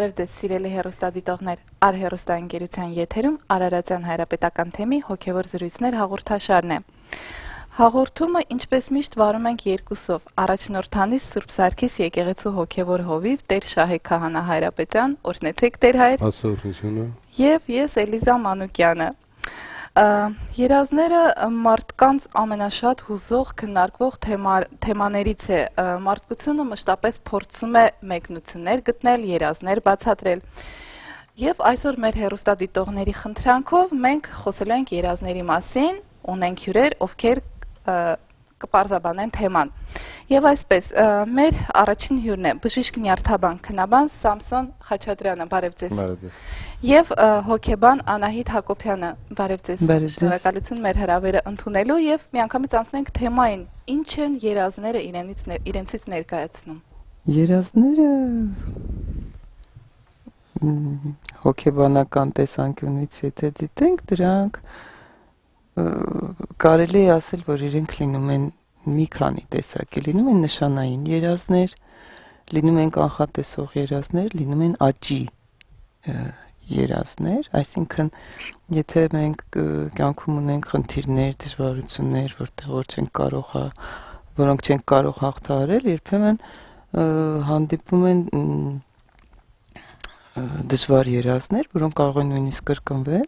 Բարև ձեզ, սիրելի հեռուստադիտողներ, Արհեռուստաընկերության եթերում Արարատյան հայրապետական թեմի հոգևոր զրույցներ հաղորդաշարն է։ Հաղորդումը, ինչպես միշտ, վարում ենք երկուսով։ Առաջնորդանից Սուրբ Սարգիս եկեղեցու հոգևոր հովիվ Տեր Շահե Քահանա Հայրապետյան, օրհնեցեք Տեր հայր։ Աստծո Եվ ես Էլիզա Մանուկյանը։ Երազները մարդկանց ամենաշատ հուզող քննարկվող թեմաներից է։ Մարդկությունը մշտապես փորձում է մեկնություններ գտնել, երազներ բացատրել։ Եվ այսօր մեր հեռուստադիտողների խնդրանքով մենք խոսելու ենք երազների մասին, ունենք հյուրեր, ովքեր կպարզաբանեն թեման։ Եվ այսպես, մեր առաջին հյուրն է բժիշկ նյարդաբան, քննաբան Սամսոն Խաչատրյանը, բարև ձեզ։ Բարև ձեզ։ Եվ հոգեբան Անահիտ Հակոբյանը, բարև ձեզ։ Շնորհակալություն մեր հրավերը ընդունելու եւ միանգամից անցնենք թեմային։ Ինչ են երազները իրենցից ներկայացնում։ Երազները հոգեբանական տեսանկյունից եթե դիտենք, դրանք կարելի է ասել, որ իրենք լինում են մի քանի տեսակի, լինում են նշանային երազներ, լինում են կանխատեսող երազներ, լինում են աճի երազներ, այսինքն եթե մենք կյանքում ունենք խնդիրներ, դժվարություններ, որոնք չենք կարող հաղթահարել, երբեմն հանդիպում են դժվար երազներ, որոնք կարող են նույնիսկ կրկնվել,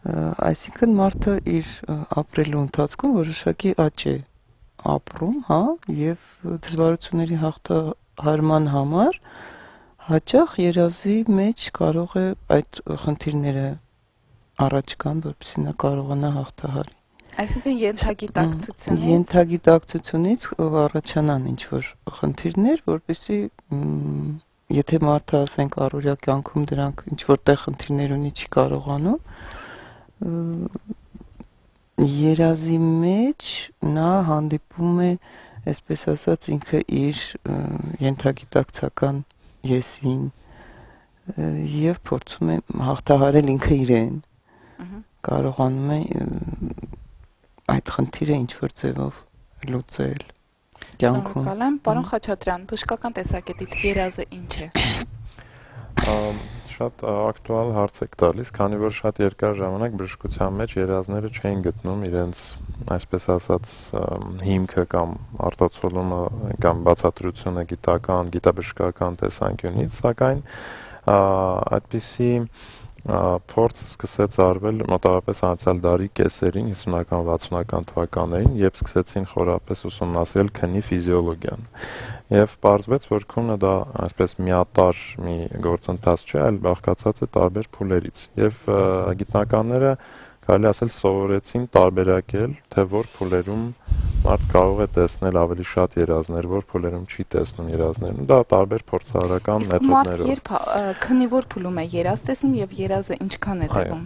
այսինքն մարդը իր ապրելու ընթացքում որոշակի աճ է ապրում, հա, եւ դժվարությունների հաղթահարման համար հաճախ երազի մեջ կարող է այդ խնդիրները առաջ գան, որպեսզի նա կարողանա հաղթահարել։ Այսինքն ենթագիտակցությունից առաջանան ինչ-որ խնդիրներ, որպեսզի եթե մարդը, ասենք, առօրյա կյանքում դրանք ինչ-որ տեղ խնդիրներ ունի, չի կարողանում, երազի մեջ նա հանդիպում է, այսպես ասած, ինքը իր ենթագիտակցական եսին եւ փորձում է հաղթահարել ինքը իրեն, կարողանում է այդ խնդիրը ինչ-որ ձևով լուծել կյանքում։ Շնորհակալ եմ, պարոն Խաչատրյան, բժշկական տեսակետից երազը ինչ է։ Շատ ակտուալ հարց եք տալիս, քանի որ շատ երկար ժամանակ բժշկության մեջ երազները չէին գտնում իրենց, այսպես ասած, հիմքը կամ արտացոլումը կամ բացատրությունը գիտաբժշկական տեսանկյունից, սակայն այդպիսի փորձ սկսեց արվել մոտավորապես անցյալ դարի կեսերին 50-ական 60-ական թվականներին, երբ սկսեցին խորապես ուսումնասիրել քնի ֆիզիոլոգիան։ Եվ պարզվեց, որ քունը դա այսպես միատարր մի գործընթաց չէ, այլ բաղկացած է տարբեր փուլերից։ Եվ գիտնականները կարելի ասել սովորեցին տարբերակել, թե որ փուլերում մարդ կարող է տեսնել ավելի շատ երազներ, որ փուլերում չի տեսնում երազներ։ Դա տարբեր փորձարարական մեթոդներով։ Երբ քնի որ փուլում է երազ տեսնում եւ երազը ինչքան է տևում։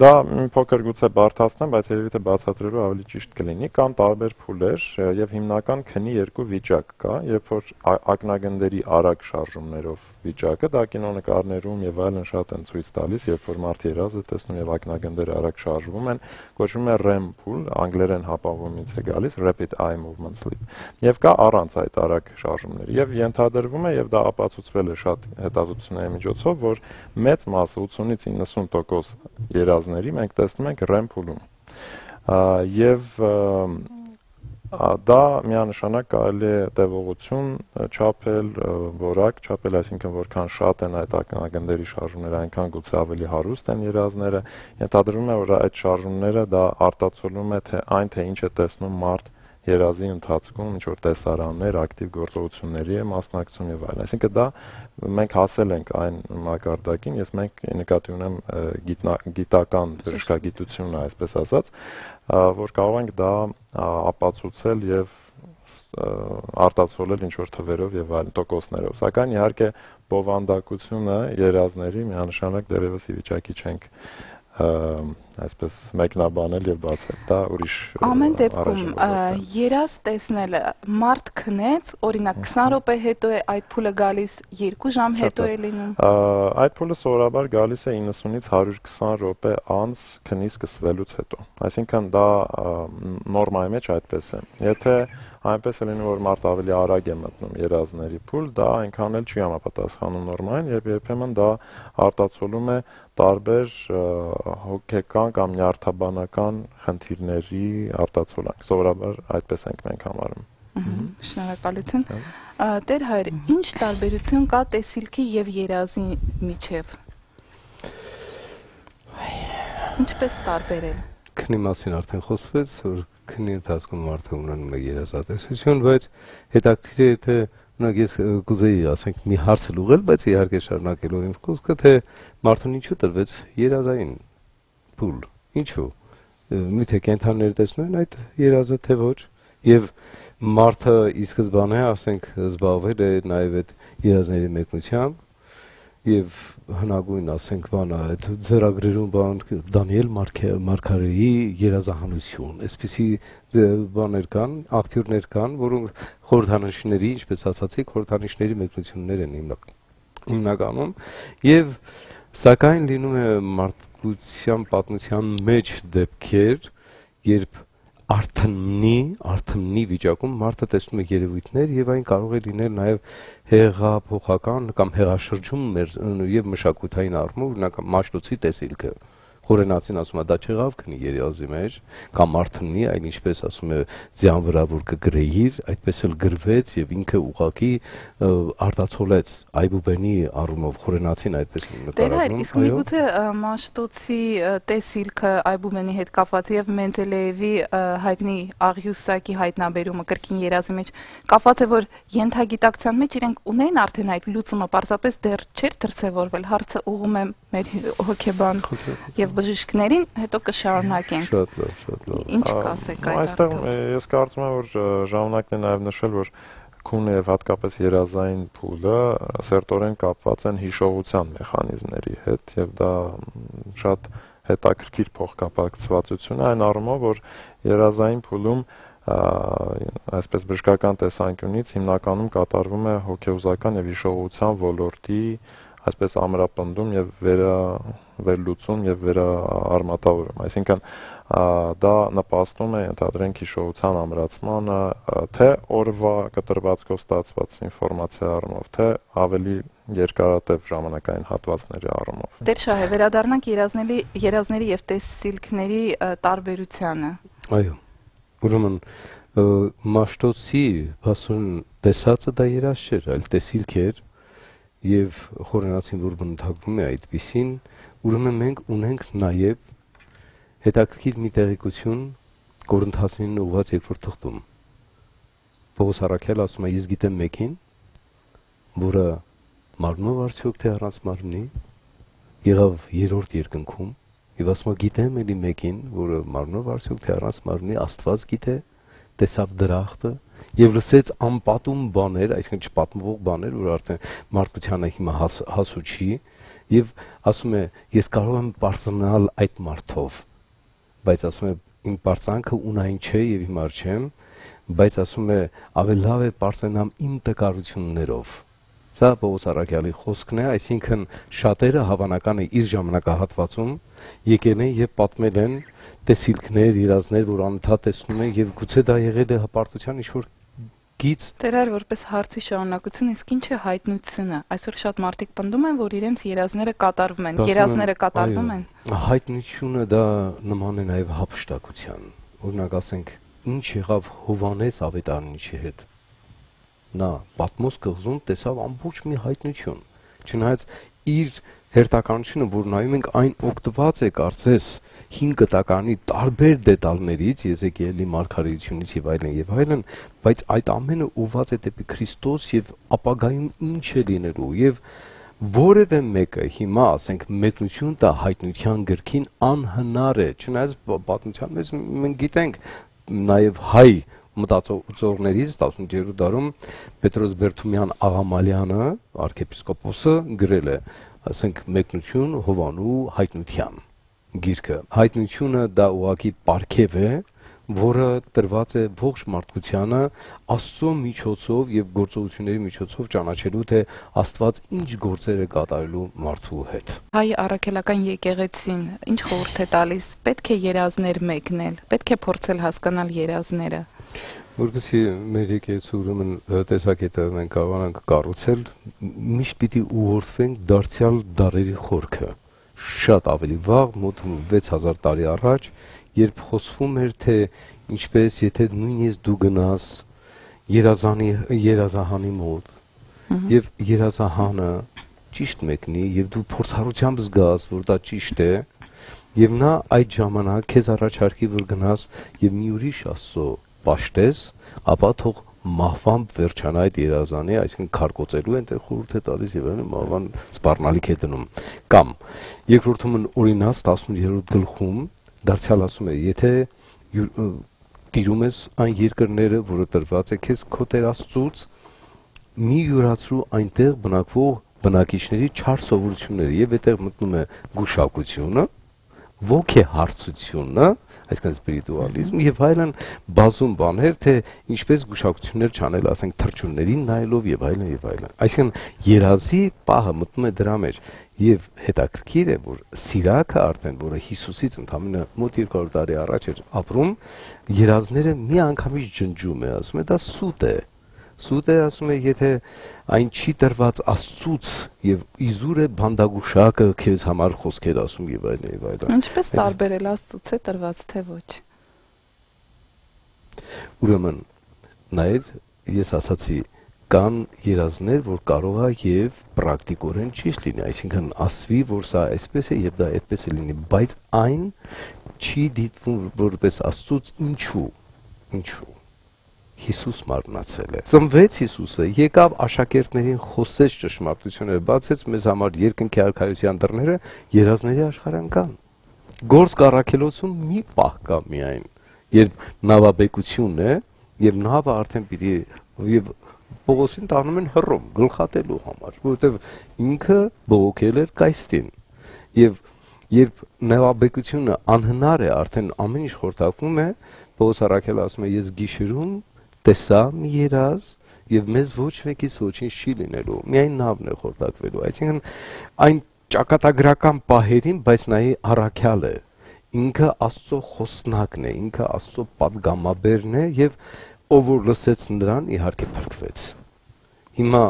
Դա մի փոքր գուցե բարդացնեմ, բայց երևի թե բացատրելու ավելի ճիշտ կլինի։ Կան տարբեր փուլեր եւ հիմնական քնի երկու վիճակ կա, երբ որ ակնագնդերի արագ շարժումներով վիճակը, դա կինոնկարներում եւ այլն շատ են ցույց տալիս, երբ որ մարդ երազ է տեսնում եւ ակնագնդերը արագ շարժվում են, կոչվում է REM փուլ, անգլերեն հապամվումից է գալիս, rapid eye movement sleep։ Եվ կա առանց այդ արագ շարժումների։ Եվ ենթադրվում է եւ դա ապացուցվել է շատ հետազոտությունների միջոցով, որ մեծ մասը 80-ից 90% երազների մենք տեսնում ենք REM փուլում։ Եւ դա միանշանակ կարելի է տևողություն չափել, որակ չափել, այսինքն որքան շատ են այդ ակնագնդերի շարժումները, այնքան գուցե ավելի հարուստ են երազները։ Ենթադրվում է, որ այդ շարժումները դա արտացոլում է թե ինչ է տեսնում մարդ երազի ընթացքում, ինչ որ տեսարաններ, ակտիվ գործողությունների է մասնակցում եւ այլն։ Այսինքն դա մենք հասել ենք այն մակարդակին, մենք նկատի ունեմ գիտական բժշկագիտությունը, այսպես ասած, որ կարող ենք դա ապացուցել եւ արտացոլել ինչ որ թվերով եւ այլն տոկոսներով։ Սակայն իհարկե բովանդակությունը երազների միանշանակ դեռևս ի վիճակի չենք այսպես մեկնաբանել եւ բացել, դա ուրիշ Ամեն դեպքում երազ տեսնելը մարդ քնեց, օրինակ 20 րոպե հետո է այդ փուլը գալիս, 2 ժամ հետո է լինում։ Այդ փուլը սովորաբար գալիս է 90-ից 120 րոպե անց քնի սկսվելուց հետո։ Այսինքն դա նորմայի մեջ այդպես է։ Եթե այնպես է լինում, որ մարդ ավելի արագ է մտնում երազների փուլ, դա այնքան էլ չի համապատասխանում նորմային, եւ երբեմն դա արտացոլում է տարբեր հոգեկան կամ նյարդաբանական խնդիրների արտացոլանք։ Սովորաբար այդպես ենք մենք համարում։ Շնորհակալություն։ Տեր Հայր, ինչ տարբերություն կա տեսիլքի եւ երազի միջև։ Ինչպես տարբերել։ Քնի մասին արդեն խոսվեց, որ քնի ընթացքում մարդը ունենում է երազատեսություն, բայց հետաքրքիր է թե օրինակ ես կուզեի ասենք մի հարց ուղղել, բայց իհարկե շարունակելով իմ խոսքը, թե մարդուն ինչու տրվեց երազային փուլ, ինչու։ Միթե կենդանիները տեսնում են այդ երազը թե ոչ, եւ մարդը ի սկզբանե ասենք զբաղվել է նաեւ այդ երազների մեկնությամբ եւ հնագույն ասենք բանը այդ ձեռագրերում բան Դանիել Մարգարեի երազահանություն, այսպիսի բաներ կան, աղբյուրներ կան, որոնք խորհրդանիշների, ինչպես ասացիք, խորհրդանիշների մեկնություններ են հիմնականում եւ սակայն լինում է մարդկության պատմության մեջ դեպքեր, երբ արթնի վիճակում մարդը տեսնում է երևույթներ եւ այն կարող է լինել նաեւ հեղափոխական կամ հեղաշրջում եւ մշակութային առումով, օրինակ Մաշտոցի տեսիլքը Խորենացին ասում է դա չեղավ քնի երազի մեջ կամ արթնի, այլ ինչպես ասում է ձյան վրա որ կգրեիր, այդպես էլ գրվեց եւ ինքը ուղակի արտացոլեց Այբուբենի առումով Խորենացին այդպես նկարագրում։ Իսկ միգուցե Մաշտոցի տեսիլքը Այբուբենի հետ կապված եւ Մենդելեևի հայտնի Աղյուսակի հայտնաբերումը կրկին երազի մեջ կապված է, որ ենթագիտակցության մեջ իրենք ունեն արդեն այդ լուծումը, պարզապես դեռ չէր դրսևորվել, հարցը ուղում է մեր հոգեբան եւ բժիշկներին, հետո կշարունակենք։ Շատ լավ։ Ինչ կասեք այդ այստեղ ես կարծում եմ, որ ժամանակն է նաեւ նշել, որ քունը եւ հատկապես երազային փուլը սերտորեն կապված են հիշողության մեխանիզմների հետ եւ դա շատ հետաքրքիր փոխկապակցվածություն է այն առումով, որ երազային փուլում այսպես բժշկական տեսանկյունից հիմնականում կատարվում է հոգեուզական եւ հիշողության ոլորտի այսպես ամրապնդում եւ վերլուծում եւ վերաարմատավորում, այսինքն դա նպաստում է ընդհանրենք հիշողության ամրացմանը, թե օրվա կտրվածքով ստացված ինֆորմացիա առումով, թե ավելի երկարատև ժամանակային հատվածների առումով։ Տեր Շահե, վերադառնանք երազների եւ տեսիլքների տարբերությանը։ Այո։ Ուրեմն Մաշտոցի հասուն տեսածը դա երազ չէր, այլ տեսիլք էր եւ Խորենացին որ բնութագրում է այդպիսին, ուրեմն մենք ունենք նաեւ հետաքրքիր մի տեղեկություն Կորինթացին ուղված երկրորդ թղթում։ Պողոս Առաքյալը ասում է ես գիտեմ մեկին, որը մարմնով արդյոք թե առանց մարմնի եղավ երրորդ երկնքում եւ ասում է գիտեմ էլի մեկին, որը մարմնով արդյոք թե առանց մարմնի Աստված գիտե, տեսավ դրախտը եւ լսեց անպատում բաներ, այսինքն չպատմվող բաներ, որ արդեն մարդկությանը հիմա հասու չի եւ ասում է ես կարող եմ բարձրանալ այդ մարդով, բայց ասում է իմ բարձանքը ունային չէ եւ հիմար չեմ, բայց ասում է ավելի լավ է բարձրանամ իմ տկարություններով։ Սա Պողոս Առաքյալի խոսքն է, այսինքն շատերը հավանական է իր ժամանակահատվածում եկել են եւ պատմել են տեսիլքներ, երազներ, որ անընդհատ տեսնում են եւ գուցե դա եղել է հպարտության ինչ-որ գից։ Տերար որպես հարցի շարունակություն, իսկ ինչ է հայտնությունը։ Այսօր շատ մարդիկ պնդում են, որ իրենց երազները կատարվում են, երազները կատարվում են։ Հայտնությունը դա նման է նաեւ հափշտակության։ Օրինակ ասենք, ինչ եղավ Հովանես Ավետարանիչի հետ։ Նա Պատմոս կղզում տեսավ ամբողջ մի հայտնություն։ Չնայած իր հերթականությունը, որ նայում ենք այն օգտված է կարծես 5 կտականի տարբեր դետալներից, Եզեկիելի մարգարեությունից եւ այլն, բայց այդ ամենը ուղված է դեպի Քրիստոս եւ ապագայում ինչ է լինելու եւ որևէ մեկը հիմա ասենք մեկնություն տա հայտնության գրքին անհնար է, չնայած պատմության մեջ մենք գիտենք նաեւ հայ մտածողներից 18-րդ դարում Պետրոս Բերթումյան Աղամալյանը, arczepiskopos գրել է, ասենք մեկնություն Հովանու հայտնության։ գիրքը։ Հայտնությունը դա ուղղակի պարգև է, որը տրված է ողջ մարդկությանը Աստծո միջոցով եւ գործողությունների միջոցով ճանաչելու, թե Աստված ինչ գործեր է կատարելու մարդու հետ։ Հայ առաքելական եկեղեցին ինչ խորհուրդ է տալիս, պետք է երազներ մեկնել, պետք է փորձել հասկանալ երազները։ Որովհետեւ մեր եկեղեցու ուրեմն տեսակետը մենք կարողանանք կառուցել, միշտ պիտի ուղղորդվենք դարձյալ դարերի խորքը։ Շատ ավելի վաղ, մոտ 6000 տարի առաջ, երբ խոսվում էր, թե ինչպես եթե նույնիսկ դու գնաս երազահանի մոտ եւ երազահանը ճիշտ մեկնի եւ դու փորձառությամբ զգաս, որ դա ճիշտ է, եւ նա այդ ժամանակ քեզ առաջարկի, որ գնաս եւ մի ուրիշ Աստծո պաշտես, ապա թող մահվամբ վերջանա այդ երազանի, այսինքն քարկոծելու այնտեղ խորհուրդ է տալիս եւ այն մահվան սպառնալիք է դնում։ Կամ երկրորդում օրինաց 18-րդ գլխում դարձյալ ասում է, եթե տիրում ես այն երկրները, որը տրված է քեզ քո Տեր Աստծուց, մի յուրացրու այնտեղ բնակվող բնակիչների չար սովորությունները, եւ այդտեղ մտնում է գուշակությունը, ոգեհարցությունը, այսինքն սպիրիտուալիզմ եւ այլն բազում բաներ, թե ինչպես գուշակություններ չանել, ասենք թրջուններին նայելով եւ այլն եւ այլն։ Այսինքն երազի պահը մտնում է դրա մեջ եւ հետաքրքիր է, որ Սիրակը արդեն, որը Հիսուսից ընդամենը մոտ 200 տարի առաջ էր ապրում, երազները մի անգամից ջնջում է, ասում է դա սուտ է։ Սուտ է, ասում է, եթե այն չի տրված Աստծուց եւ իզուր է բանդագուշակը քեզ համար խոսքեր ասում եւ այլն եւ այլն։ Ինչպես տարբերել Աստծուց է տրված թե ոչ։ Ուրեմն նայր, ես ասացի, կան երազներ, որ կարող է եւ պրակտիկորեն ճիշտ լինի, այսինքն ասվի, որ սա այսպես է եւ դա այդպես է լինի, բայց այն չի դիտվում որպես Աստծուց, ինչու։ Հիսուս մարմնացել է։ Ծնվեց Հիսուսը, եկավ աշակերտներին, խոսեց ճշմարտությունները, բացեց մեզ համար երկնքի արքայության դռները, երազների աշխարհան կան։ Գործ կառաքելոցում մի պահ կա միայն, երբ նավաբեկությունն է, եւ նավը արդեն պիտի եւ Պողոսին տանում են հռոմ գլխատելու համար, որովհետեւ ինքը բողոքել էր կայստին։ Եվ երբ նավաբեկությունը անհնար է, արդեն ամեն ինչ խորտակվում է, Պողոս առաքելը ասում է, ես գիշերում տեսա մի երազ եւ մեզ ոչ մեկից ոչինչ չի լինելու, միայն նավն է խորտակվելու, այսինքն այն ճակատագրական պահերին, բայց նայի առաքյալ է, ինքը Աստծո խոսնակն է, ինքը Աստծո պատգամաբերն է եւ ով որ լսեց նրան իհարկե փրկվեց։ Հիմա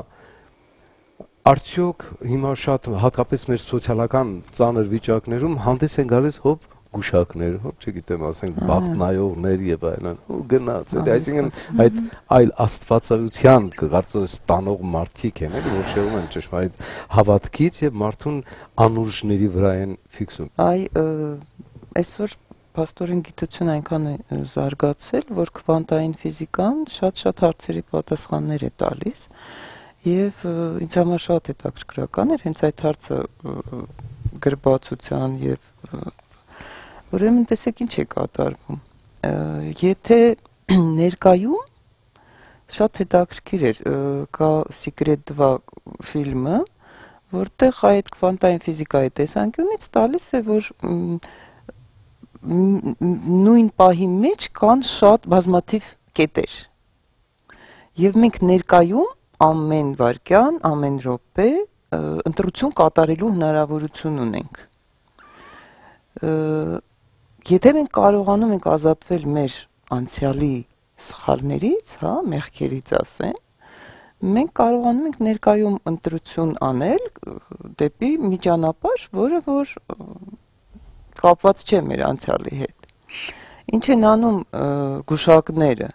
արդյոք հիմա շատ հատկապես մեր սոցիալական ծանր վիճակներում հանդես են գալիս հոբ գուշակներ, չգիտեմ, ասենք բախտնայողներ եւ այլն, ու գնաց, այսինքն այդ այլ աստվածայության կարծես ստանող մարդիկ են, որ շեղում են ճշմարիտ հավատքից եւ մարդուն անուրջների վրա են ֆիքսում։ Այսօր Պաստորին գիտությունը այնքան է զարգացել, որ քվանտային ֆիզիկան շատ հարցերի պատասխաններ է տալիս եւ ինձ համար շատ հետաքրքրական էր հենց այդ հարցը գրբացության եւ ուրեմն տեսեք ինչ է կատարվում։ Եթե ներկայում շատ հետաքրքիր էր կա Secret 2 ֆիլմը, որտեղ այդ քվանտային ֆիզիկայի տեսանկյունից տալիս է, որ նույն պահի մեջ կան շատ բազմաթիվ կետեր։ Եվ մենք ներկայում ամեն վայրկյան, ամեն րոպե ընտրություն կատարելու հնարավորություն ունենք։ Եթե մենք կարողանում ենք ազատվել մեր անցյալի սխալներից, հա, մեղքերից ասեն, մենք կարողանում ենք ներկայում ընտրություն անել դեպի մի ճանապարհ, որը որ կապված չէ մեր անցյալի հետ։ Ինչ են անում գուշակները,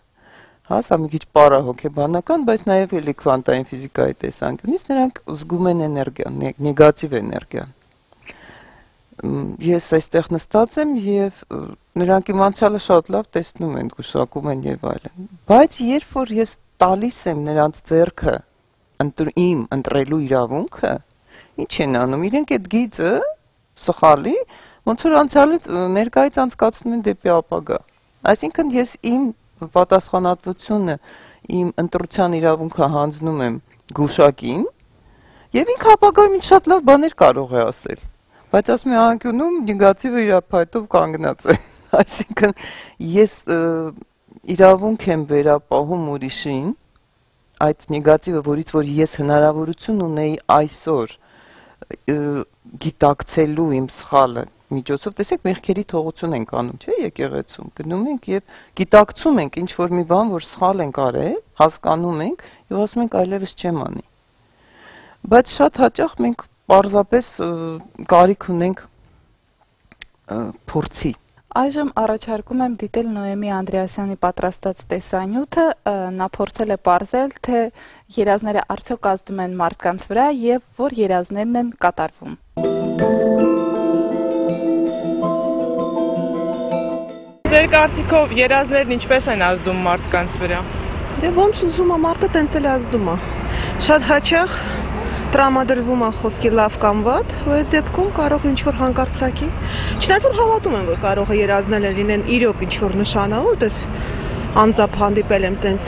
հա, սա մի քիչ պարահոգեբանական, բայց նաև էլի քվանտային ֆիզիկայի տեսանկյունից նրանք զգում են էներգիան, նեգատիվ էներգիան։ Ես այստեղ նստած եմ եւ նրանք իմ անցյալը շատ լավ տեսնում են, գուշակում են եւ այլն։ Բայց երբ որ ես տալիս եմ նրանց ձեռքը իմ ընտրելու իրավունքը, ինչ են անում, իրենք այդ գիծը սխալի ոնց որ անցյալից ներկայից անցկացնում են դեպի ապագա։ Այսինքն ես իմ պատասխանատվությունը, իմ ընտրության իրավունքը հանձնում եմ գուշակին եւ ինքը ապագայում ինձ շատ լավ բաներ կարող է ասել։ Բայց ասում եմ անկյունում նեգատիվը իր փայտով կանգնած է։ Այսինքն ես իրավունք եմ վերապահում ուրիշին այդ նեգատիվը, որից որ ես հնարավորություն ունեի այսօր գիտակցելու իմ սխալը միջոցով, տեսեք, մեղքերի թողություն ենք անում, չէ՞, եկեղեցում, գնում ենք եւ գիտակցում ենք ինչ որ մի բան, որ սխալ ենք արել, հասկանում ենք եւ ասում ենք այլևս չեմ անի։ Բայց շատ հաճախ մենք պարզապես կարիք ունենք փորձի։ Այժմ առաջարկում եմ դիտել Նոեմի Անդրեասյանի պատրաստած տեսանյութը, նա փորձել է պարզել, թե երազները արդյոք ազդում են մարդկանց վրա եւ որ երազներն են կատարվում։ Ձեր կարծիքով երազներն ինչպես են ազդում մարդկանց վրա։ Դե ոնց ուզում է մարդը, տենց էլ ազդում է։ Շատ հաճախ տրամադրվում է խոսքի լավ կամ վատ, ու այդ դեպքում կարող ինչ-որ հանկարծակի, չնայած որ հավատում եմ, որ կարող է երազները լինեն իրոք ինչ-որ նշանավոր, դες անձամբ հանդիպել եմ տենց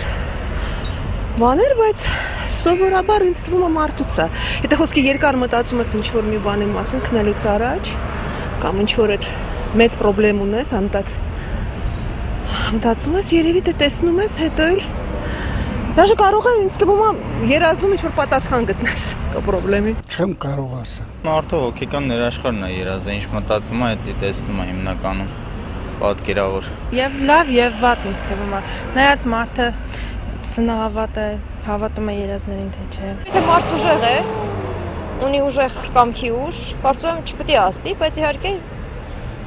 բաներ, բայց սովորաբար ինձ թվում է մարդուց է։ Եթե խոսքի երկար մտածում ես ինչ-որ մի բանի մասին քնելուց առաջ, կամ ինչ-որ այդ մեծ խնդրեմ ունես, անտած մտածում ես, երևի թե տեսնում ես, հետո էլ Դաժե կարող է ինձ թվում է երազում ինչ-որ պատասխան գտնես քո խնդրեմի։ Չեմ կարող ասել։ Մարդը հոգեկան ներաշխարհն է երազը, ինչ մտածում է, դա տեսնում է հիմնականում պատկերավոր։ Եվ լավ, եւ վատ ինձ թվում է։ Նայած մարդը սնաղավատ է, հավատում է երազներին, թե չէ։ Եթե մարդ ուժեղ է, ունի ուժեղ կամքի ուժ, կարծում եմ չպետք է ազդի, բայց իհարկե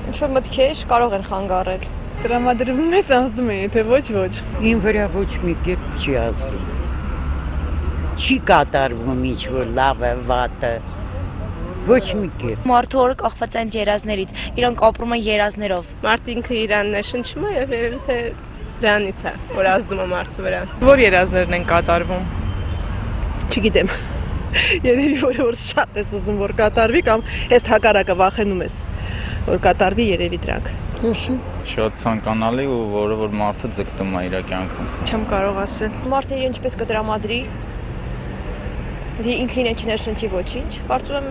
ինչ-որ մտքեր կարող են խանգարել։ Տրամադրվում է, ազդում է, եթե ոչ։ Իմ վրա ոչ մի կերպ չի ազդում։ Չի կատարվում ինչ-որ լավը, վատը, ոչ մի կերպ։ Մարդու օրը կախված են երազներից, իրանք ապրում են երազներով։ Մարդ ինքը իրան ներշնչում է եւ երևի թե դրանից է, որ ազդում է մարդու վրա։ Որ երազներն են կատարվում։ Չգիտեմ։ Երևի որ շատ ես ուզում որ կատարվի կամ այս հակառակը վախենում ես որ կատարվի երևի դրանք։ Շատ ցանկանալի ու որը որ մարդը ձգտում է իր կյանքում։ Չեմ կարող ասել։ Մարդը իրեն ինչպես կդրամադրի, ինքնին են չներշնչի ոչինչ, կարծում եմ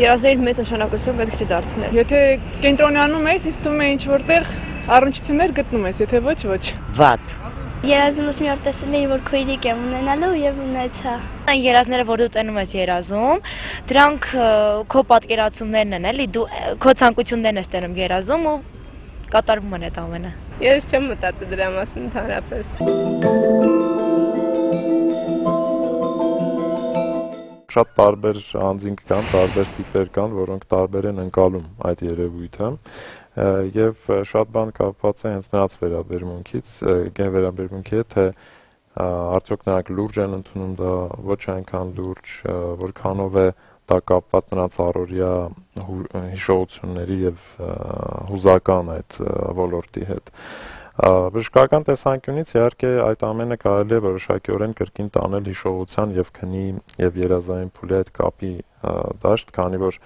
երազներին մեծ նշանակություն պետք չի դարձնել։ Եթե կենտրոնանում ես, ինձ թվում է ինչ որտեղ առնչություններ գտնում ես, եթե ոչ։ Վատ։ Երազումս մի օր տեսել էի, որ քո իրիկ եմ ունենալու եւ ունեցա։ Այն երազները, որ դու տենում ես երազում, դրանք քո պատկերացումներն են, էլի, դու քո ցանկություններն ես տենում երազում ու կատարվում են այդ ամենը։ Ես չեմ մտածել դրա մասին ընդհանրապես։ Շատ տարբեր անձինք կան, տարբեր տիպեր կան, որոնք տարբեր են ընկալում այդ երևույթը եւ շատ բան կապված է հենց նրանց վերաբերմունքից, վերաբերմունքի հետ, թե արդյոք նրանք լուրջ են ընդունում դա, ոչ այնքան լուրջ, որքանով է դա կապված նրանց առօրյա հիշողությունների եւ հուզական այդ ոլորտի հետ։ Բժշկական տեսանկյունից իհարկե այդ ամենը կարելի է որոշակիորեն կրկին տանել հիշողության եւ քնի եւ երազային փուլի այդ կապի դաշտ, քանի որ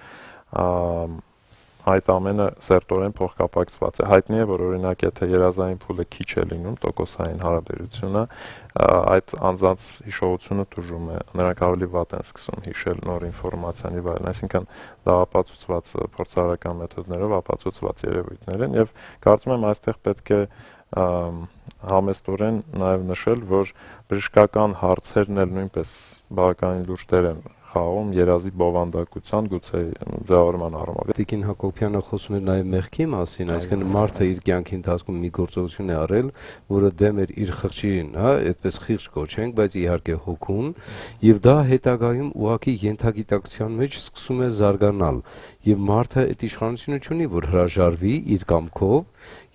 այդ ամենը սերտորեն փոխկապակցված է։ Հայտնի է, որ օրինակ եթե երազային փուլը քիչ է լինում, տոկոսային հարաբերությունը, այդ անձանց հիշողությունը տուժում է, նրանք ավելի վատ են սկսում հիշել նոր ինֆորմացիան եւ այլն, այսինքն դա ապացուցված փորձարարական մեթոդներով ապացուցված երևույթներ են եւ կարծում եմ այստեղ պետք է համեստորեն նաեւ նշել, որ բժշկական հարցերն էլ նույնպես բավականին լուրջ դեր են խաղում երազի բովանդակության գուցե ձևավորման առումով։ Տիկին Հակոբյանը խոսում էր նաև մեղքի մասին, այսինքն մարդը իր կյանքի ընթացքում մի գործողություն է արել, որը դեմ էր իր խղճին, հա, այդպես խիղճ կոչենք, բայց իհարկե հոգուն, եւ դա հետագայում ուղղակի ենթագիտակցության մեջ սկսում է զարգանալ, եւ մարդը այդ իշխանությունը չունի, որ հրաժարվի իր կամքով,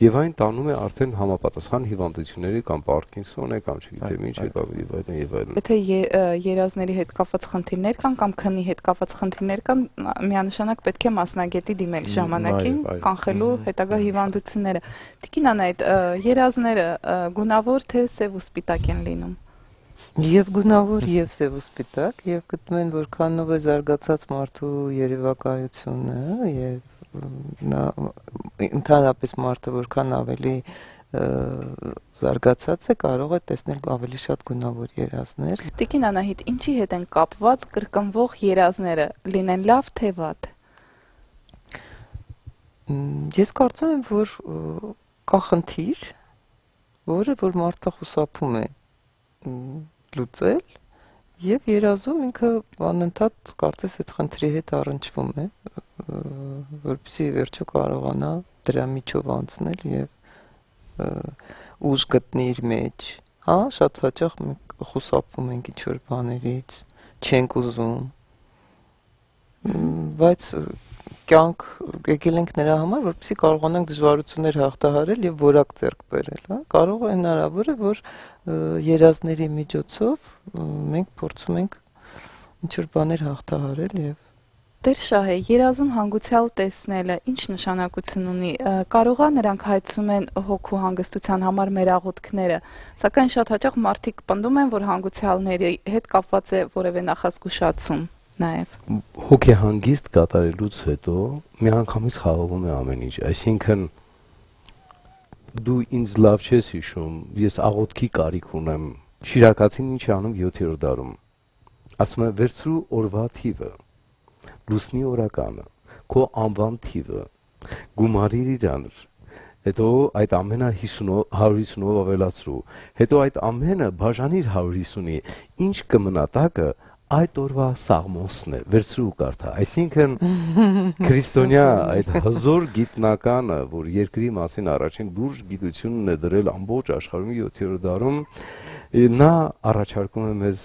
եւ այն տանում է արդեն համապատասխան հիվանդությունների կամ Պարկինսոնի կամ չգիտեմ ինչ եւ այլն։ Եթե երազների հետ կապված խնդիրներ կան կամ քնի հետ կապված խնդիրներ կան, միանշանակ պետք է մասնագետի դիմել ժամանակին, կանխելու հետագա հիվանդությունները։ Տիկին Անահիտ, երազները գունավոր թե սև ու սպիտակ են լինում։ Եվ գունավոր, եւ սև ու սպիտակ, եւ գտնում են, որքանով է զարգացած մարդու երևակայությունը, եւ նա ընդհանրապես մարդը որքան ավելի զարգացած է, կարող է տեսնել ավելի շատ գունավոր երազներ։ Տիկին Անահիտ, ինչի հետ են կապված կրկնվող երազները, լինեն լավ թե վատ։ Ես կարծում եմ, որ կա խնդիր, որը որ մարդը խուսափում է լուծել եւ երազում ինքը անընդհատ կարծես այդ խնդրի հետ առնչվում է, որպեսզի վերջը կարողանա դրա միջով անցնել եւ ուժ գտնի իր մեջ, հա, շատ հաճախ մենք խուսափում ենք ինչ-որ բաներից, չենք ուզում, բայց կյանք եկել ենք նրա համար, որպեսզի կարողանանք դժվարություններ հաղթահարել եւ որակ ձեռք բերել, հա, կարող է հնարավոր է, որ երազների միջոցով մենք փորձում ենք ինչ-որ բաներ հաղթահարել եւ Տեր Շահե, երազում հանգուցյալ տեսնելը ինչ նշանակություն ունի։ Կարող է նրանք հայցում են հոգու հանգստության համար մեր աղոթքները, սակայն շատ հաճախ մարդիկ պնդում են, որ հանգուցյալների հետ կապված է որևէ նախազգուշացում նաև։ Հոգեհանգիստ կատարելուց հետո միանգամից խաղաղում է ամեն ինչ, այսինքն դու ինձ լավ չես հիշում, ես աղոթքի կարիք ունեմ։ Շիրակացին ինչ է անում 7-րդ դարում։ Ասում է վերցրու օրվա թիվը, լուսնի օրականը, քո անվան թիվը, գումարիր իրան, հետո այդ ամենը 150-ով ավելացրու, հետո այդ ամենը բաժանիր 150-ի, ինչ կմնա տակը այդ օրվա սաղմոսն է, վերցրու կարդա, այսինքն քրիստոնյա այդ հզոր գիտնականը, որ երկրի մասին առաջին լուրջ գիտությունն է դրել ամբողջ աշխարհում 7-րդ դարում, նա առաջարկում է մեզ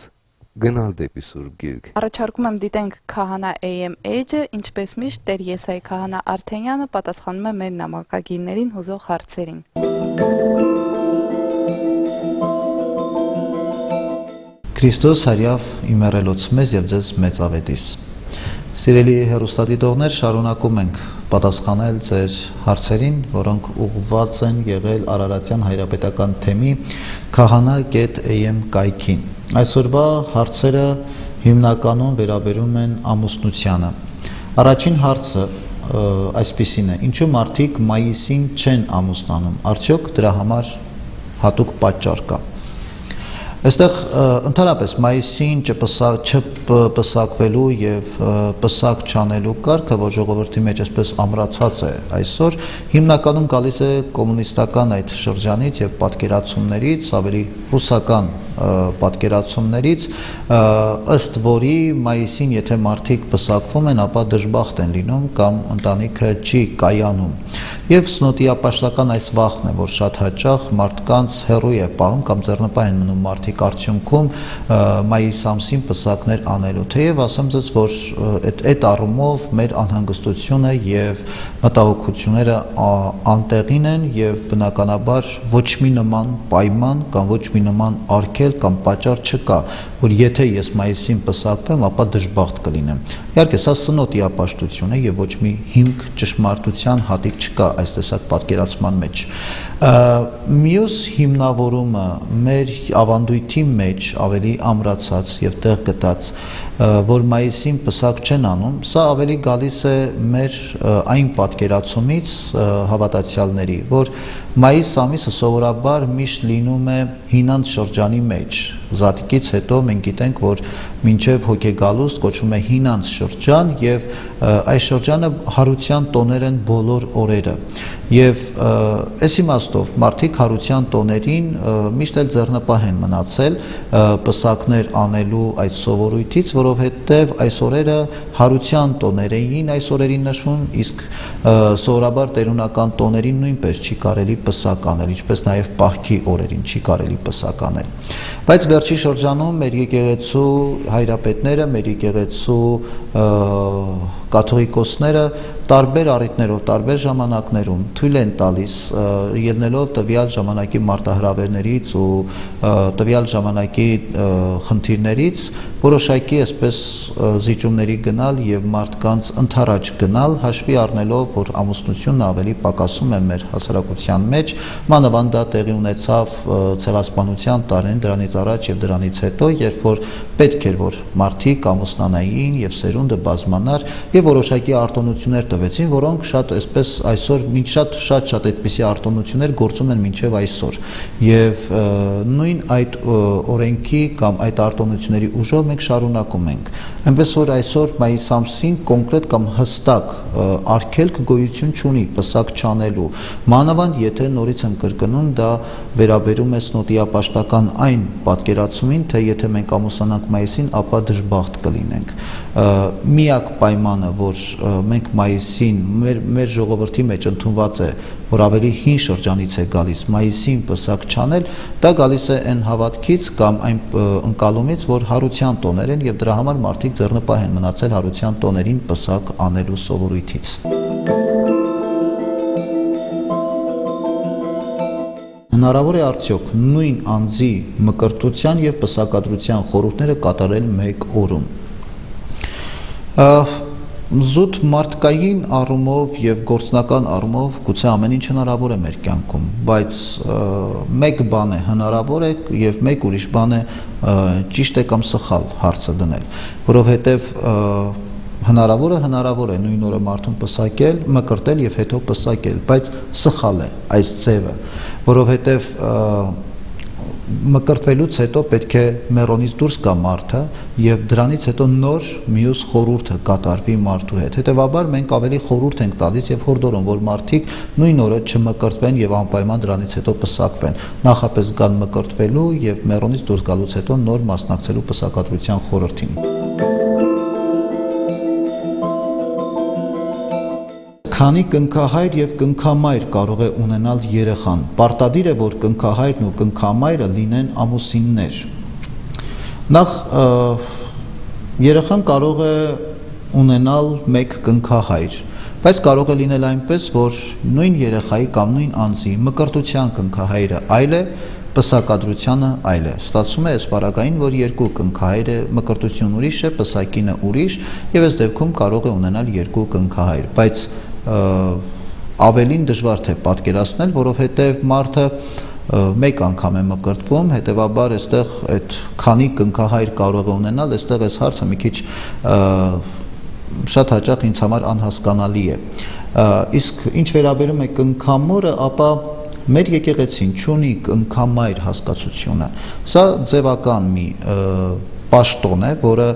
գնալ դեպի Սուրբ Գիրք։ Առաջարկում եմ դիտենք Քահանա AM Age-ը, ինչպես միշտ Տեր Եսայի Քահանա Արթենյանը պատասխանում է մեր նամակագիրներին հուզող հարցերին։ Քրիստոս հարյավ իմերելոց մեզ եւ ձեզ մեծավետիս։ Սիրելի հեռուստադիտողներ, շարունակում ենք պատասխանել ձեր հարցերին, որոնք ուղղված են եղել Արարատյան հայրապետական թեմի Քահանա.am կայքին։ Այսօրվա հարցերը հիմնականում վերաբերում են ամուսնությանը։ Առաջին հարցը այսպիսին է. ինչու մարդիկ մայիսին չեն ամուսնանում, արդյոք դրա համար հատուկ պատճառ կա։ Այստեղ ընդհանրապես մայիսին չպսակվելու եւ պսակ չանելու կարգը, որ ժողովրդի մեջ այսպես ամրացած է այսօր, հիմնականում գալիս է կոմունիստական այդ շրջանից եւ պատկերացումներից, ավելի ռուսական պատկերացումներից, ըստ որի մայիսին եթե մարդիկ պսակվում են, ապա դժբախտ են լինում կամ ընտանիքը չի կայանում։ Եվ սնոտիապաշտական այս վախն է, որ շատ հաճախ մարդկանց հեռու է պահում կամ ձեռնպահ են մնում մարդիկ արդյունքում մայիս ամսին պսակներ անելու։ Թեև ասեմ ձեզ, որ այդ առումով մեր անհանգստությունը եւ մտահոգությունները անտեղին են եւ բնականաբար ոչ մի նման պայման կամ ոչ մի նման արգել կամ պատճառ չկա, որ եթե ես մայիսին պսակվեմ, ապա դժբախտ կլինեմ։ Իհարկե, սա սնոտիապաշտություն է եւ ոչ մի հիմք ճշմարտության հատիկ չկա այս տեսակ պատկերացման մեջ։ Մյուս հիմնավորումը մեր ավանդույթի մեջ ավելի ամրացած եւ տեղ գտած, որ մայիսին պսակ չեն անում, սա ավելի գալիս է մեր այն պատկերացումից հավատացյալների, որ մայիս ամիսը սովորաբար միշտ լինում է հինանց շրջանի մեջ։ Զատիկից հետո մենք գիտենք, որ մինչև հոգեգալուստ կոչվում է հինանց շրջան եւ այս շրջանը հարության տոներ են բոլոր օրերը։ Եվ այս իմաստով մարդիկ հարության տոներին միշտ էլ ձեռնպահ են մնացել պսակներ անելու այդ սովորույթից, որովհետև այս օրերը հարության տոներ էին այս օրերին նշվում, իսկ սովորաբար տերունական տոներին նույնպես չի կարելի պսակ անել, ինչպես նաև պահքի օրերին չի կարելի պսակ անել։ Բայց վերջի շրջանում մեր եկեղեցու հայրապետները, մեր եկեղեցու կաթողիկոսները տարբեր առիթներով, տարբեր ժամանակներում թույլ են տալիս ելնելով տվյալ ժամանակի մարտահրավերներից ու տվյալ ժամանակի խնդիրներից որոշակի այսպես զիջումների գնալ եւ մարդկանց ընթառաջ գնալ, հաշվի առնելով, որ ամուսնությունն ավելի պակասում է մեր հասարակության մեջ, մանավանդ դա տեղի ունեցավ ցեղասպանության տարին, դրանից առաջ եւ դրանից հետո, երբ որ պետք էր որ մարդիկ ամուսնանային եւ սերունդը բազմանար եւ որոշակի արտոնություններ տվեցին, որոնք շատ այսպես այսօր մինչ շատ այդպիսի արտոնություններ գործում են մինչեւ այսօր եւ նույն այդ օրենքի կամ այդ արտոնությունների ուժով մենք շարունակում ենք այնպես որ այսօր մայիս ամսին կոնկրետ կամ հստակ արգելք գոյություն չունի պսակ չանելու մանավանդ եթե նորից եմ կրկնում դա վերաբերում է նոտիապաշտական այն պատկերացումին թե եթե մենք ամուսնանանք մայիսին ապա դժբախտ կլինենք միակ պայմանը որ մենք մայիսին մեր ժողովրդի մեջ ընդունված է որ ավելի հին շրջանից է գալիս մայիսին պսակ չանել դա գալիս է այն հավատքից կամ այն ընկալումից որ հարության տոներ են եւ դրա համար մարդիկ ձեռնպահ են մնացել հարության տոներին պսակ անելու սովորույթից Հնարավոր է արդյոք նույն անձի մկրտության եւ պսակադրության խորհուրդները կատարել մեկ օրում Զուտ մարդկային առումով եւ գործնական առումով գուցե ամեն ինչ հնարավոր է մեր կյանքում, բայց մեկ բան է հնարավոր է եւ մեկ ուրիշ բան է ճիշտ է կամ սխալ հարցը դնել, որովհետեւ հնարավոր է նույն օրը մարդուն պսակել, մկրտել եւ հետո պսակել, բայց սխալ է այս ձևը, որովհետեւ մկրտվելուց հետո պետք է մեռոնից դուրս գա մարդը եւ դրանից հետո նոր մյուս խորհուրդը կատարվի մարդու հետ հետեւաբար մենք ավելի խորհուրդ ենք տալիս եւ հորդորում որ մարդիկ նույն օրը չմկրտվեն եւ անպայման դրանից հետո պսակվեն նախապես գան մկրտվելու եւ մեռոնից դուրս գալուց հետո նոր մասնակցելու պսակադրության խորհրդին Քանի կնքահայր եւ կնքամայր կարող է ունենալ երեխան, պարտադիր է որ կնքահայրն ու կնքամայրը լինեն ամուսիններ։ Նախ երեխան կարող է ունենալ մեկ կնքահայր, բայց կարող է լինել այնպես, որ նույն երեխայի կամ նույն անձի մկրտության կնքահայրը այլ է, պսակադրությանը այլ է։ Ստացվում է ասպարագային, որ երկու կնքահայր է, մկրտություն ուրիշ է, պսակինը ուրիշ, եւ այս դեպքում կարող է ունենալ երկու կնքահայր, բայց ավելին դժվար թե պատկերացնել, որովհետև մարդը մեկ անգամ է մկրտվում, հետևաբար այստեղ այդ քանի կնքահայր կարող է ունենալ, այստեղ այս հարցը մի քիչ շատ հաճախ ինձ համար անհասկանալի է։ Իսկ ինչ վերաբերում է կնքամորը, ապա մեր եկեղեցին չունի կնքամայր հասկացությունը։ Սա ձևական մի պաշտոն է, որը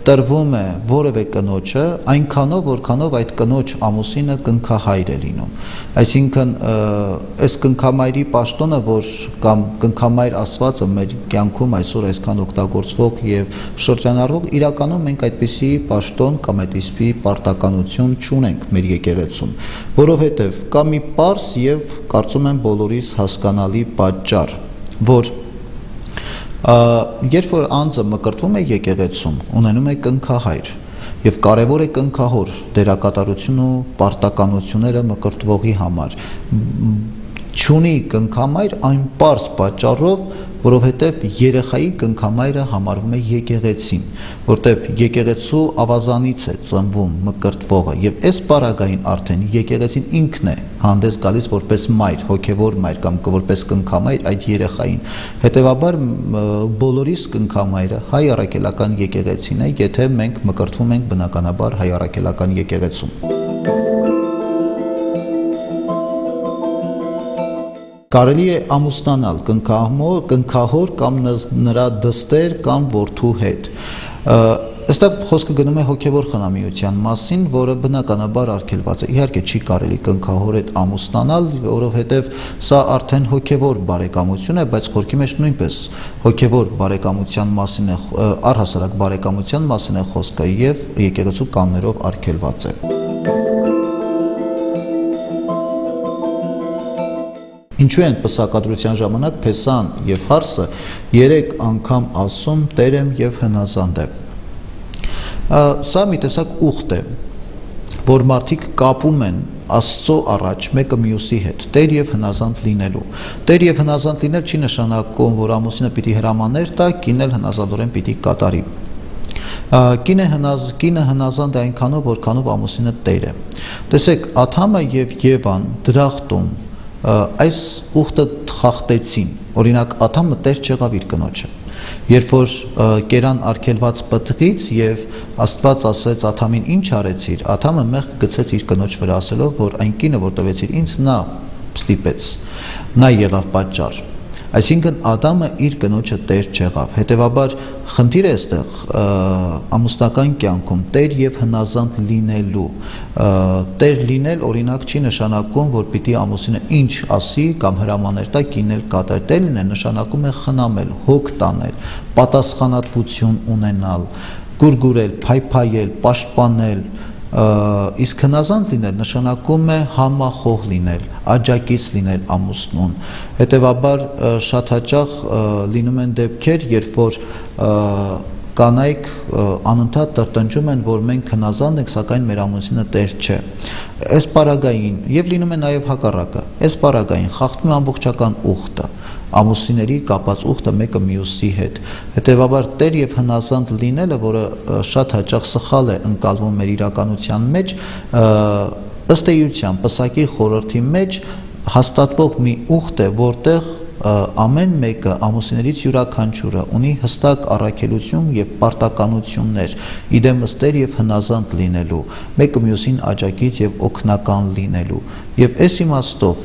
տրվում է որևէ կնոջը այնքանով, որքանով այդ կնոջ ամուսինը կնքահայր է լինում։ Այսինքն այս կնքամայրի պաշտոնը, որ կամ կնքամայր ասվածը մեր կյանքում այսօր այսքան օգտագործվող եւ շրջանառվող, իրականում մենք այդպիսի պաշտոն կամ այդպիսի պարտականություն չունենք մեր եկեղեցում, որովհետեւ կա մի պարզ եւ կարծում եմ բոլորիս հասկանալի պատճառ, որ Երբ որ անձը մկրտվում է եկեղեցում, ունենում է կնքահայր եւ կարեւոր է կնքահոր դերակատարություն ու պարտականությունները մկրտվողի համար չունի կնքամայր այն պարզ պատճառով, որովհետև երեխայի կնքամայրը համարվում է եկեղեցին, որտև եկեղեցու ավազանից է ծնվում մկրտվողը եւ այս պարագային արդեն եկեղեցին ինքն է հանդես գալիս որպես մայր, հոգեվոր մայր կամ որպես կնքամայր այդ երեխային։ Հետևաբար բոլորիս կնքամայրը հայ առաքելական եկեղեցին է, եթե մենք մկրտվում ենք բնականաբար հայ առաքելական եկեղեցում։ Կարելի է ամուսնանալ կնքահոր կամ նրա դստեր կամ որդու հետ։ Այստեղ խոսքը գնում է հոգևոր խնամիության մասին, որը բնականաբար արգելված է։ Իհարկե չի կարելի կնքահոր հետ ամուսնանալ, որովհետև սա արդեն հոգևոր բարեկամություն է, բայց խորքի մեջ նույնպես հոգևոր բարեկամության մասին է, առհասարակ բարեկամության մասին է խոսքը եւ եկեղեցու կանոններով արգելված է։ Ինչու են պսակադրության ժամանակ Փեսան եւ Հարսը 3 անգամ ասում Տերեմ եւ հնազանդ է։ Սա մի տեսակ ուխտ է, որ մարդիկ կապում են Աստծո առաջ մեկը մյուսի հետ, Տեր եւ հնազանդ լինելու։ Տեր եւ հնազանդ լինել չի նշանակում, որ ամուսինը պիտի հրամաններ տա, կինը հնազանդորեն պիտի կատարի։ Կինը հնազանդ է այնքանով, որքանով ամուսինը Տեր է։ Տեսեք, Ադամը եւ Եվան դրախտում այս ուխտը խախտեցին, օրինակ Ադամը տեր չեղավ իր կնոջը, Երբ որ կերան արգելված պտղից եւ Աստված ասեց Աթամին ինչ արեցիր, Աթամը մեղք գցեց իր կնոջ վրա ասելով, որ այն կինը, որ տվեցիր ինձ, նա ստիպեց, նա եղավ պատճառ։ Այսինքն Ադամը իր կնոջը տեր չեղավ։ Հետևաբար խնդիրը այստեղ ամուսնական կյանքում տեր եւ հնազանդ լինելու։ Տեր լինել օրինակ չի նշանակում, որ պիտի ամուսինը ինչ ասի կամ հրամաներ տա կինել կատար։ Տեր լինել նշանակում է խնամել, հոգ տանել, պատասխանատվություն ունենալ, գուրգուրել, փայփայել, պաշտպանել, իսկ հնազանդ լինել նշանակում է համախոհ լինել, աջակից լինել ամուսնուն։ Հետևաբար շատ հաճախ լինում են դեպքեր, երբ որ կանայք անընդհատ տրտնջում են, որ մենք հնազանդ ենք, սակայն մեր ամուսինը տեր չէ։ Այս պարագային եւ լինում է նաեւ հակառակը։ Այս պարագային խախտում է ամբողջական ուխտը, ամուսինների կապած ուխտը մեկը մյուսի հետ։ Հետևաբար տեր եւ հնազանդ լինելը, որը շատ հաճախ սխալ է ընկալվում մեր իրականության մեջ, ըստ էության պսակի խորհրդի մեջ հաստատվող մի ուխտ է, որտեղ ամեն մեկը ամուսիններից յուրաքանչյուրը ունի հստակ առաքելություն եւ պարտականություններ իդեմս տեր եւ հնազանդ լինելու, մեկը մյուսին աջակից եւ օգնական լինելու։ Եվ այս իմաստով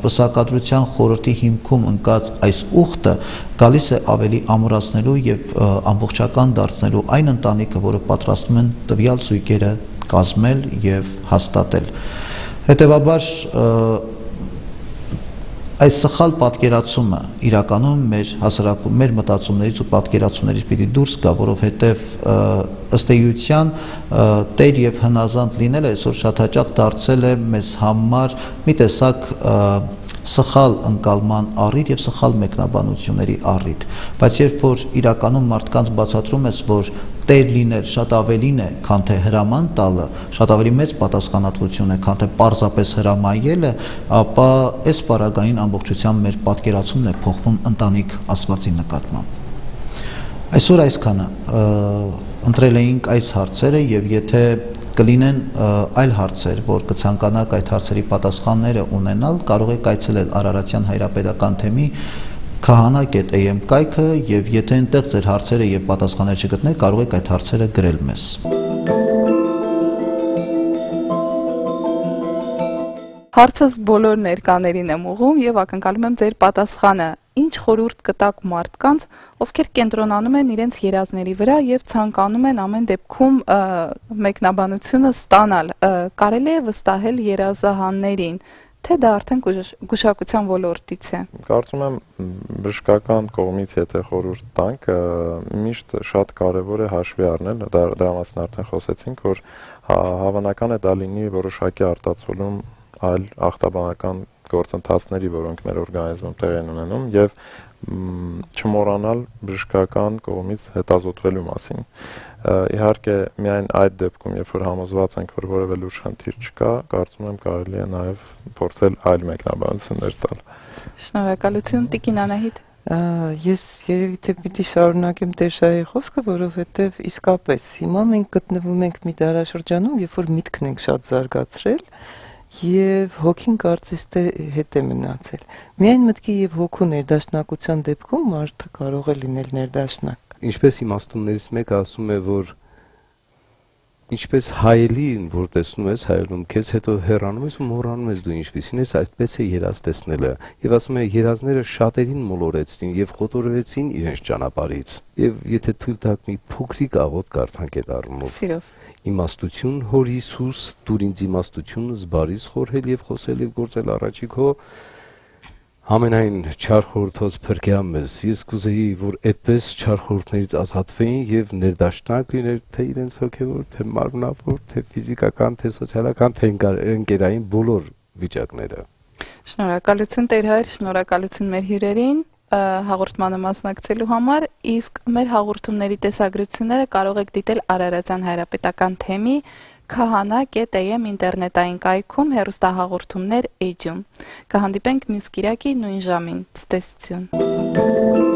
պսակադրության խորհրդի հիմքում ընկած այս ուխտը գալիս է ավելի ամրացնելու եւ ամբողջական դարձնելու այն ընտանիքը, որը պատրաստում են տվյալ զույգերը կազմել եւ հաստատել։ Հետևաբար այս սխալ պատկերացումը իրականում մեր հասարակում, մեր մտածումներից ու պատկերացումներից պիտի դուրս գա, որովհետև ըստ էության տեր եւ հնազանդ լինելը այսօր շատ հաճախ դարձել է մեզ համար մի տեսակ սխալ ընկալման առիթ եւ սխալ մեկնաբանությունների առիթ, բայց երբ որ իրականում մարդկանց բացատրում ես, որ տեր լինել շատ ավելին է, քան թե հրաման տալը, շատ ավելի մեծ պատասխանատվություն է, քան թե պարզապես հրամայելը, ապա այս պարագային ամբողջությամբ մեր պատկերացումն է փոխվում ընտանիք Աստվածի նկատմամբ։ Այսօր այսքանը ընտրել էինք այս հարցերը եւ եթե կլինեն այլ հարցեր, որ կցանկանաք այդ հարցերի պատասխանները ունենալ, կարող եք այցելել Արարատյան հայրապետական թեմի kahana.am կայքը եւ եթե այնտեղ ձեր հարցերը եւ պատասխանները չգտնեք, կարող եք այդ հարցերը գրել մեզ։ Հարցս բոլոր ներկաներին եմ ուղղում եւ ակնկալում եմ ձեր պատասխանը։ Ինչ խորհուրդ կտաք մարդկանց, ովքեր կենտրոնանում են իրենց երազների վրա եւ ցանկանում են ամեն դեպքում մեկնաբանությունը ստանալ, կարելի է վստահել երազահաններին, թե դա արդեն գուշակության ոլորտից է։ Կարծում եմ բժշկական կողմից եթե խորհուրդ տանք, միշտ շատ կարևոր է հաշվի առնել, դրա մասին արդեն խոսեցինք, որ հավանական է դա լինի որոշակի արտացոլում այլ ախտաբանական գործընթացների, որոնք մեր օրգանիզմում տեղի են ունենում եւ չմոռանալ բժշկական կողմից հետազոտվելու մասին։ Իհարկե միայն այդ դեպքում, երբ որ համոզված ենք, որ որևէ լուրջ խնդիր չկա, կարծում եմ կարելի է նաեւ փորձել այլ մեկնաբանություններ տալ։ Շնորհակալություն Տիկին Անահիտ։ Ես երևի թե պիտի շարունակեմ Տեշայի խոսքը, որովհետեւ իսկապես հիմա մենք գտնվում ենք մի դարաշրջանում, երբ որ միտքն ենք շատ զարգացրել եւ հոգին կարծես թե հետ է մնացել։ Միայն մտքի եւ հոգու ներդաշնակության դեպքում մարդը կարող է լինել ներդաշնակ։ Ինչպես իմաստուններից մեկը ասում է, որ ինչպես հայելին, որ տեսնում ես հայելում քեզ, հետո հեռանում ես ու մոռանում ես դու ինչպեսին ես, այդպես է երազ տեսնելը։ Եվ ասում է երազները շատերին մոլորեցին եւ խոտորեցին իրենց ճանապարհից։ Եվ եթե թույլ տաք մի փոքրիկ աղոտ կարդանք այդ առումով։ Սիրով։ Իմաստություն հոր Հիսուս, դուր ինձ իմաստություն զբարից խորհել եւ խոսել եւ գործել առաջի քո ամենայն չար խորհրդոց փրկյամ ես։ Ես կուզեի, որ այդպես չար խորհուրդներից ազատվեին եւ ներդաշնակ լիներ թե իրենց հոգեվոր, թե մարմնավոր, թե ֆիզիկական, թե սոցիալական, թե ընկերային բոլոր վիճակները։ Շնորհակալություն Տեր-հայր, շնորհակալություն մեր հյուրերին հաղորդմանը մասնակցելու համար, իսկ մեր հաղորդումների տեսագրությունները կարող եք դիտել Արարատյան հայրապետական թեմի kahana.am ինտերնետային կայքում հեռուստահաղորդումներ էջում։ Կհանդիպենք մյուս կիրակի նույն ժամին։ Ցտեսություն։